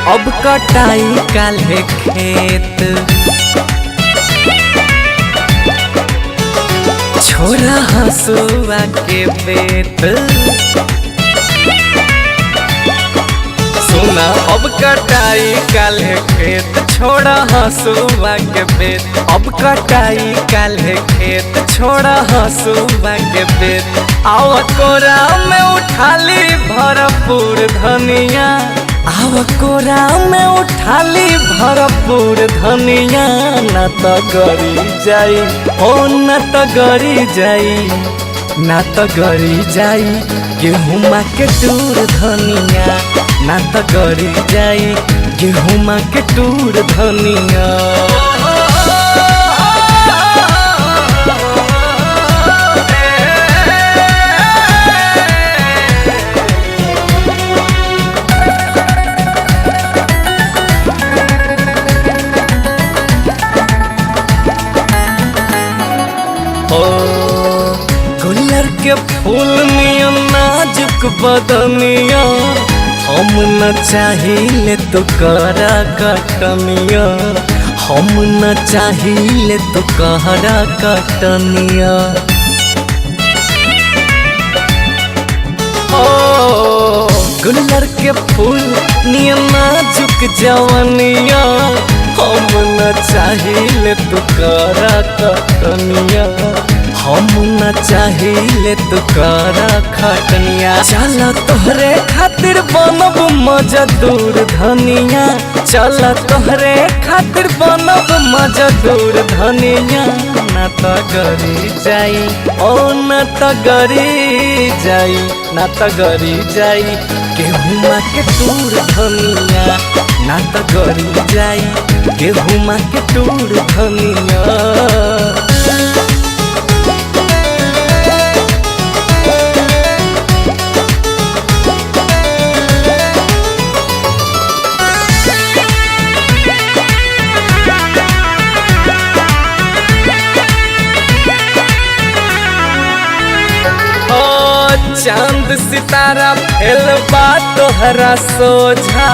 अब कटाई काल्हे खेत, छोरा हंसुआ के बेत। सुना अब कटाई काल्हे खेत, छोड़ा हंसुआ के बेत। अब कटाई काल्हे खेत, छोड़ा हंसुआ के बेत। आव कोरा में उठाली भरपूर धनिया, आव कोरा में उठाली भरपूर धनिया। न तो गरी जाई ओ न तो गरी जाई, न तो गरी जाई गेहूं के टूर धनिया। न तो गरी जाई गेहूं के टूर धनिया। गुलर के फूल नियन नाजुक बदनिया, हम न चाहिए तो करा कटनिया। हम न चाहिए तो करा कटनिया। गुलर के फूल नियन नाजुक जवनिया, हम न चाहिए तो करा कटनिया। हम न चाहिए तो करा खटनिया। चल तोहरे खातिर बनब मजदूर धनिया, चल तोहरे खातिर बनब मजदूर धनिया। न तो गरी जाई ओ न तो गरी जाई, न तो गरी जाई गेहूं के टूर धनिया। न तो गरी जाई गेहूं के टूर धनिया। चांद सितारा फेल बा तोहरा सोझा,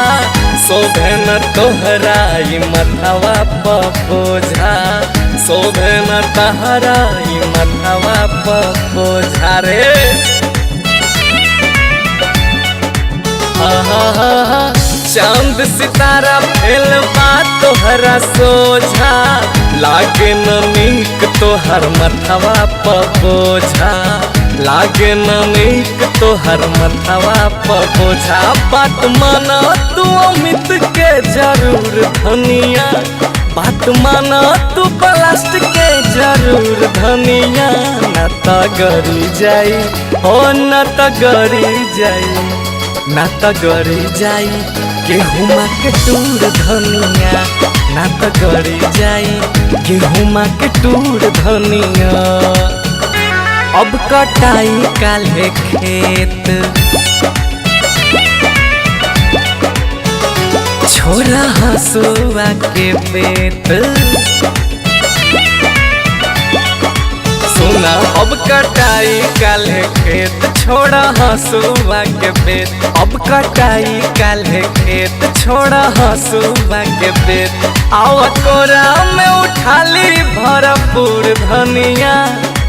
शोभे न तोहरा ई मथवा पर बोझा। शोभे न तोहरा ई मथवा पर बोझा रे। चांद सितारा फेल बा तोहरा सोझा, लागे न नीक तोहर मथवा पर बोझा। लागे न नीक तोहर मथवा पर बोझा। बात माना तू अमित के जरूर धनिया, बात माना तू प्लास्ट के जरूर धनिया। न तो गरी जाई ओ न तो गरी जाई, न तो गरी जाई गेहूं के टूर धनिया। न तो गरी जाई गेहूं के टूर धनिया। अब कटाई काल्हे खेत, छोरा हंसुआ के बेत। सुना अब कटाई काल्हे खेत, छोड़ा हंसुआ के बेत। अब कटाई काल्हे खेत, छोड़ा हंसुआ के बेत। आव कोरा में उठाली भरपूर धनिया,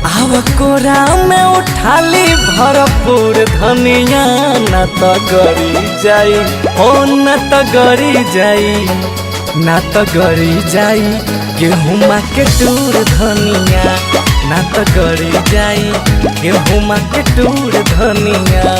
आव कोरा में उठाली भरपूर धनिया। न तो गरी जाई ओ न तो गरी जाई, न तो गरी जाई गेहूं के टूर धनिया। न तो गरी जाई गेहूं के टूर धनिया।